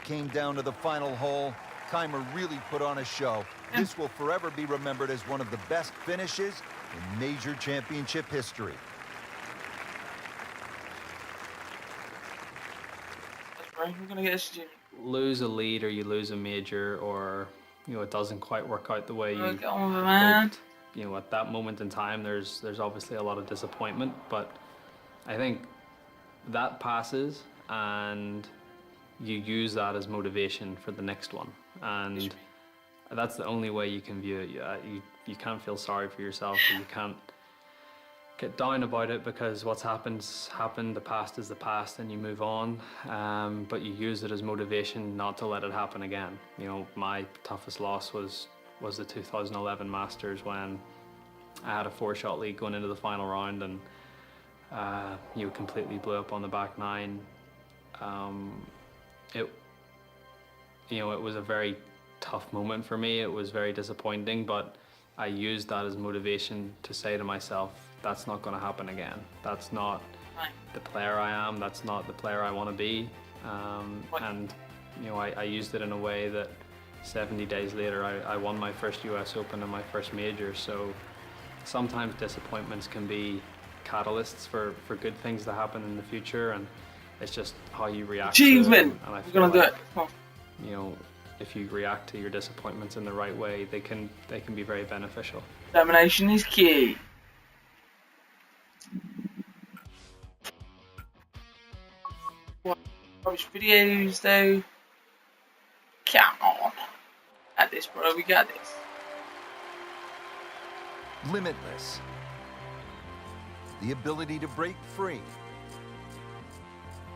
came down to the final hole. Keimer really put on a show. This will forever be remembered as one of the best finishes in major championship history. We're gonna get this. Lose a lead, or you lose a major, or it doesn't quite work out the way you Get on with it, man. hoped. At that moment in time, there's obviously a lot of disappointment, but I think that passes, and you use that as motivation for the next one, and that's the only way you can view it. You can't feel sorry for yourself, or you can't get down about it, because what's happened's happened. The past is the past, and you move on. But you use it as motivation not to let it happen again. My toughest loss was the 2011 Masters, when I had a 4-shot lead going into the final round, and completely blew up on the back nine. It was a very tough moment for me. It was very disappointing, but I used that as motivation to say to myself, that's not going to happen again. That's not the player I am. That's not the player I want to be. And I used it in a way that 70 days later, I won my first US Open and my first major. So sometimes disappointments can be catalysts for good things to happen in the future, and it's just how you react Achievement! to them. And I We're feel gonna do like, it. Come on. if you react to your disappointments in the right way, they can be very beneficial. Determination is key. What rubbish videos though? Come on. Got this, bro. We got this. Limitless. The ability to break free.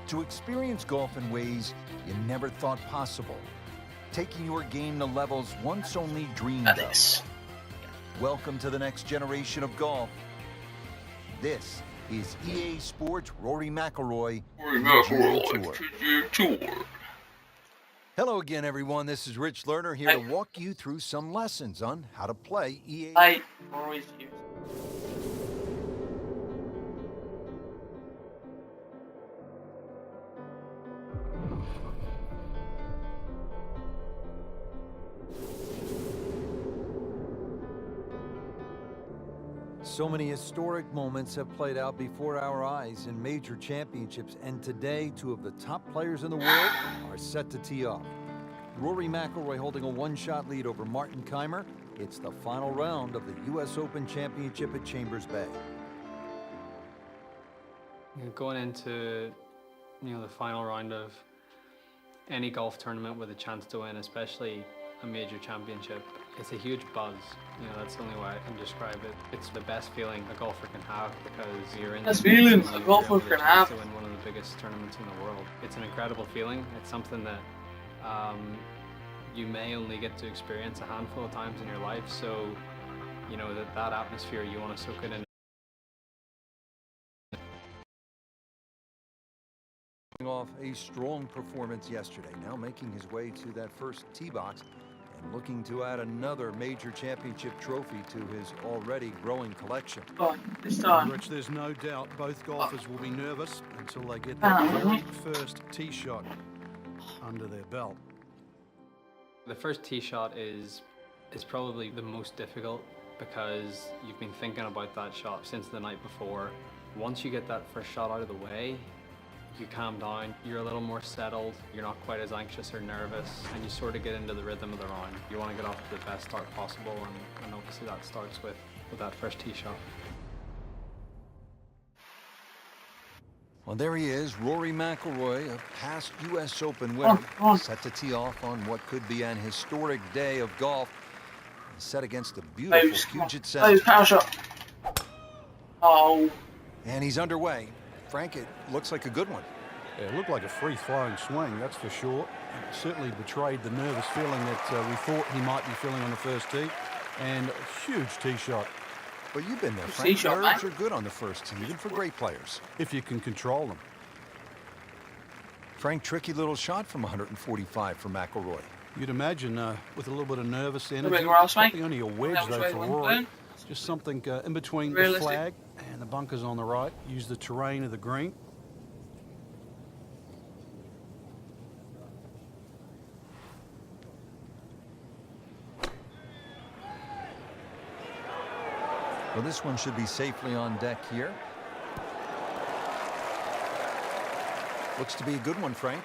To experience golf in ways you never thought possible. Taking your game to levels once only dreamed Got of. this. Welcome to the next generation of golf. This is EA Sports Rory McIlroy PGA Tour. Hello again, everyone. This is Rich Lerner here to walk you through some lessons on how to play EA. Hey, Rory's here. So many historic moments have played out before our eyes in major championships, and today, two of the top players in the world are set to tee off. Rory McIlroy holding a one-shot lead over Martin Keimer. It's the final round of the US Open Championship at Chambers Bay. Going into the final round of any golf tournament with a chance to win, especially a major championship, it's a huge buzz. That's the only way I can describe it. It's the best feeling a golfer can have, because you're in Best the feeling position a golfer to can have. win one of the biggest tournaments in the world. It's an incredible feeling. It's something that you may only get to experience a handful of times in your life. So, that atmosphere, you want to soak it in. Off a strong performance yesterday, now making his way to that first tee box and looking to add another major championship trophy to his already growing collection. This time. Rich, there's no doubt both golfers will be nervous until they get that very first tee shot under their belt. The first tee shot is probably the most difficult, because you've been thinking about that shot since the night before. Once you get that first shot out of the way, you calm down, you're a little more settled, you're not quite as anxious or nervous, and you sort of get into the rhythm of the round. You want to get off to the best start possible, and obviously that starts with that first tee shot. Well, there he is, Rory McIlroy, a past US Open winner, set to tee off on what could be an historic day of golf, set against the beautiful Puget Sound. Power shot. Oh. And he's underway. Frank, it looks like a good one. Yeah, it looked like a free-flowing swing, that's for sure. It certainly betrayed the nervous feeling that we thought he might be feeling on the first tee. And a huge tee shot. Well, you've been there, Frank. Nerves are good on the first tee, even for great players. If you can control them. Frank, tricky little shot from 145 for McIlroy. You'd imagine with a little bit of nervous energy. Grass, Probably only a wedge, though, for Rory. Just something in between the flag and the bunkers on the right. Use the terrain of the green. Well, this one should be safely on deck here. Looks to be a good one, Frank.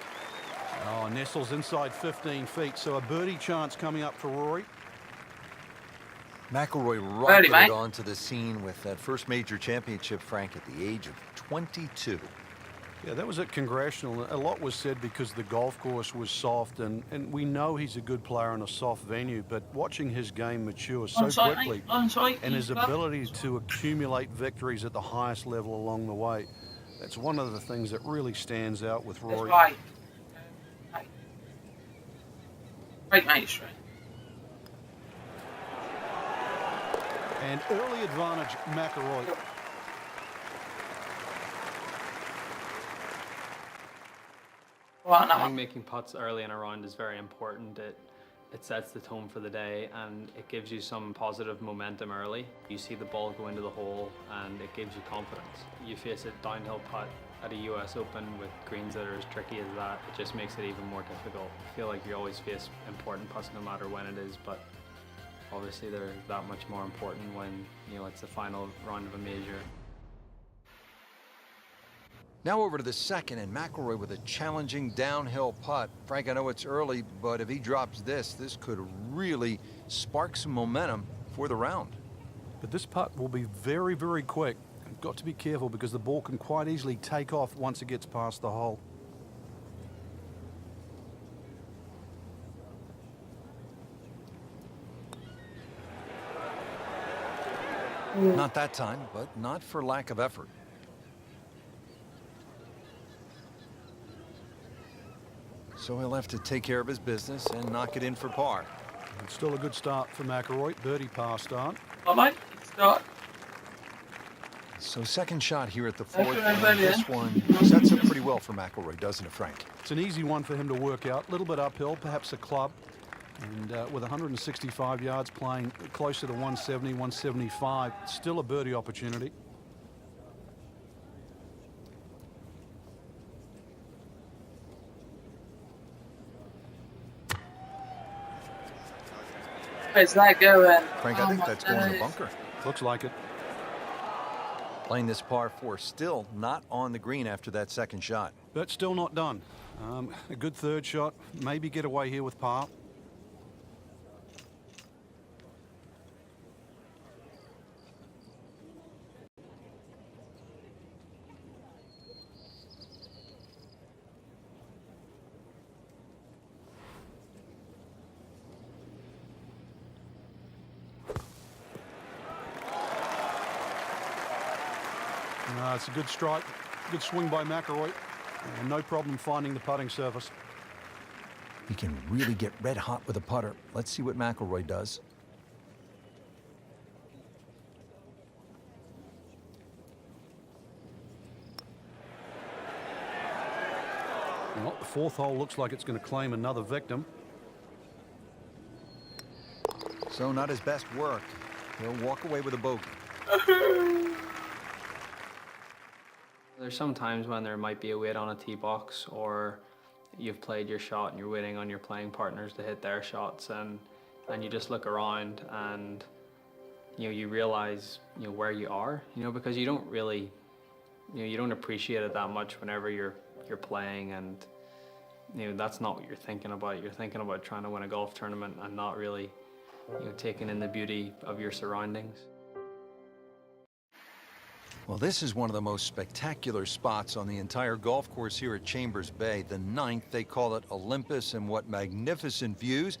Oh, nestles inside 15 feet, so a birdie chance coming up for Rory. McIlroy Birdie, rocketed mate. onto the scene with that first major championship, Frank, at the age of 22. Yeah, that was at Congressional. A lot was said because the golf course was soft, and we know he's a good player in a soft venue, but watching his game mature so Onside, quickly mate. Onside. and his Easy, bud. ability to accumulate victories at the highest level along the way, that's one of the things that really stands out with That's Rory. right. Great mate, straight. And early advantage, McIlroy. Right, I now. think making putts early in a round is very important. It sets the tone for the day and it gives you some positive momentum early. You see the ball go into the hole and it gives you confidence. You face a downhill putt at a US Open with greens that are as tricky as that, it just makes it even more difficult. I feel like you always face important putts no matter when it is, but obviously they're that much more important when, you know, it's the final round of a major. Now over to the second, and McIlroy with a challenging downhill putt. Frank, I know it's early, but if he drops this could really spark some momentum for the round. But this putt will be very, very quick. You've got to be careful because the ball can quite easily take off once it gets past the hole. Not that time, but not for lack of effort. So he'll have to take care of his business and knock it in for par. It's still a good start for McIlroy. Birdie par start. All right, mate. Start. So second shot here at the fourth. Okay, And buddy. this one sets up pretty well for McIlroy, doesn't it, Frank? It's an easy one for him to work out. A little bit uphill, perhaps a club. And with 165 yards, playing closer to 170, 175, still a birdie opportunity. Where's that going? Frank, I Oh think my that's going in the goodness. bunker. Looks like it. Playing this par four, still not on the green after that second shot. But still not done. A good third shot. Maybe get away here with par. It's a good strike. Good swing by McIlroy. And no problem finding the putting surface. He can really get red hot with a putter. Let's see what McIlroy does. Well, the fourth hole looks like it's going to claim another victim. So not his best work. He'll walk away with a bogey. There's some times when there might be a wait on a tee box, or you've played your shot and you're waiting on your playing partners to hit their shots, and you just look around and you realize where you are, because you don't really you don't appreciate it that much whenever you're playing, and that's not what you're thinking about. You're thinking about trying to win a golf tournament and not really taking in the beauty of your surroundings. Well, this is one of the most spectacular spots on the entire golf course here at Chambers Bay. The ninth, they call it Olympus, and what magnificent views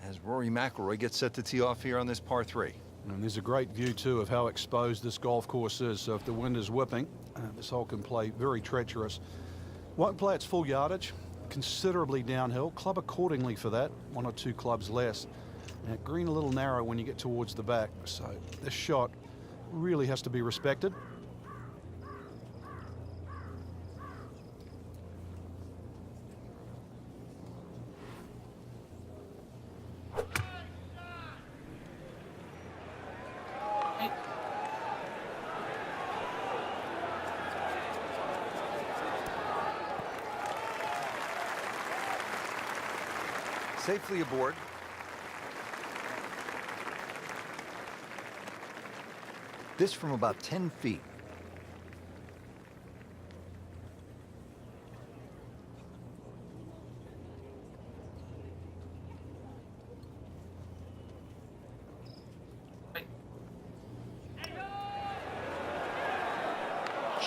as Rory McIlroy gets set to tee off here on this par three. And there's a great view, too, of how exposed this golf course is. So if the wind is whipping, this hole can play very treacherous. Won't play its full yardage, considerably downhill. Club accordingly for that, one or two clubs less. Now, green a little narrow when you get towards the back. So this shot really has to be respected. Safely aboard. This from about 10 feet.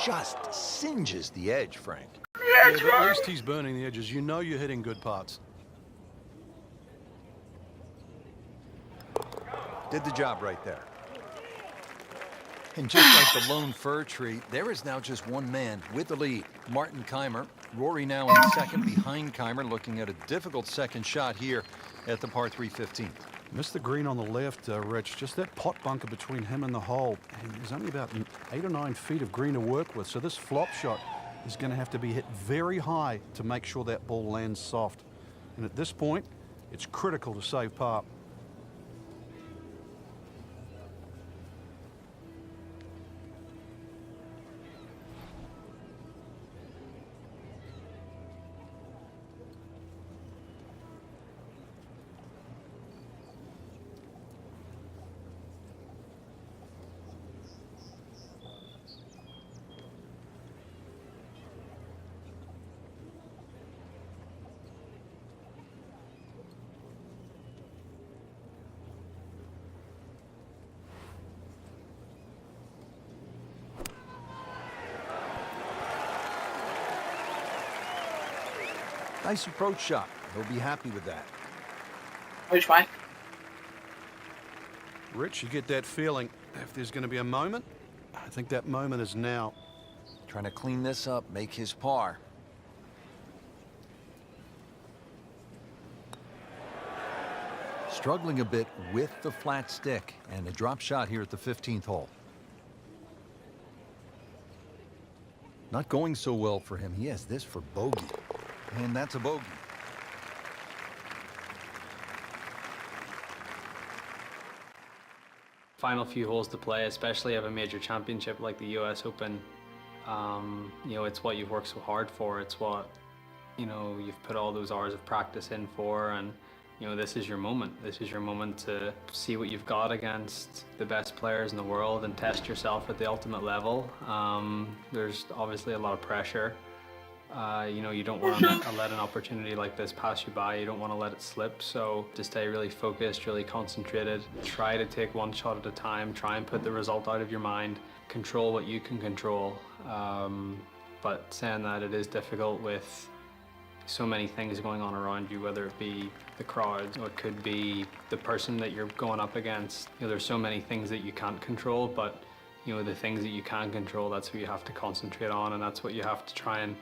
Just singes the edge, Frank. Yeah, but at least he's burning the edges. You know you're hitting good parts. Did the job right there. And just like the lone fir tree, there is now just one man with the lead. Martin Keimer. Rory now in second behind Keimer, looking at a difficult second shot here at the par 3 15th. Missed the green on the left, Rich. Just that pot bunker between him and the hole. And there's only about 8 or 9 feet of green to work with. So this flop shot is going to have to be hit very high to make sure that ball lands soft. And at this point, it's critical to save par. Nice approach shot. He'll be happy with that. Which way? Rich, you get that feeling. If there's going to be a moment, I think that moment is now. Trying to clean this up, make his par. Struggling a bit with the flat stick and a drop shot here at the 15th hole. Not going so well for him. He has this for bogey. And that's a bogey. Final few holes to play, especially of a major championship like the US Open. You know, it's what you've worked so hard for. It's what, you know, you've put all those hours of practice in for, and you know, this is your moment. This is your moment to see what you've got against the best players in the world and test yourself at the ultimate level. There's obviously a lot of pressure. You know, you don't want to let an opportunity like this pass you by. You don't want to let it slip. So to stay really focused, really concentrated, try to take one shot at a time, try and put the result out of your mind, control what you can control. But saying that, it is difficult with so many things going on around you, whether it be the crowd or it could be the person that you're going up against. You know, there's so many things that you can't control, but you know, the things that you can control, that's what you have to concentrate on, and that's what you have to try and,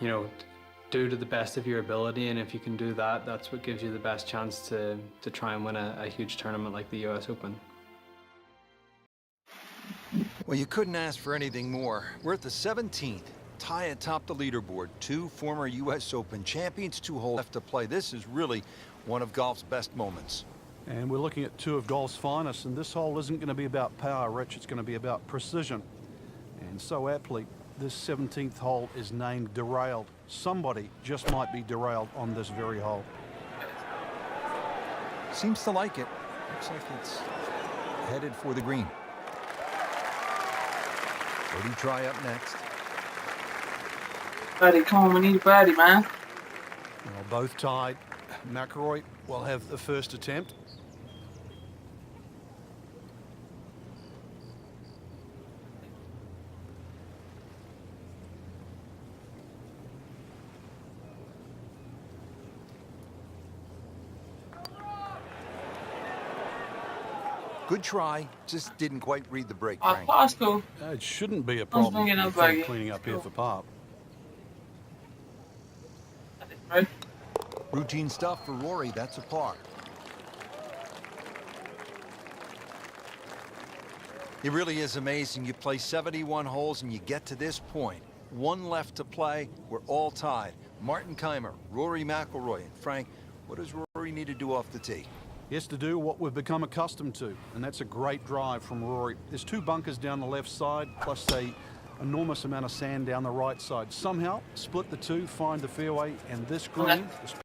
you know, do to the best of your ability. And if you can do that, that's what gives you the best chance to try and win a huge tournament like the US Open. Well, you couldn't ask for anything more. We're at the 17th. Tie atop the leaderboard. 2 former US Open champions, 2 holes left to play. This is really one of golf's best moments. And we're looking at 2 of golf's finest, and this hole isn't going to be about power, Rich. It's going to be about precision. And so aptly, this 17th hole is named Derailed. Somebody just might be derailed on this very hole. Seems to like it. Looks like it's headed for the green. Birdie try up next. Birdie, come on, we need a birdie, man. Well, both tied. McIlroy will have the first attempt. Good try, just didn't quite read the break, Oh, Frank. that's cool. It shouldn't be a problem thinking with of Frank like- cleaning up here for par. Bro. Routine stuff for Rory, that's a par. It really is amazing. You play 71 holes and you get to this point. 1 left to play, we're all tied. Martin Keimer, Rory McIlroy, and Frank, what does Rory need to do off the tee? He has to do what we've become accustomed to, and that's a great drive from Rory. There's 2 bunkers down the left side, plus a enormous amount of sand down the right side. Somehow, split the 2, find the fairway, and this green,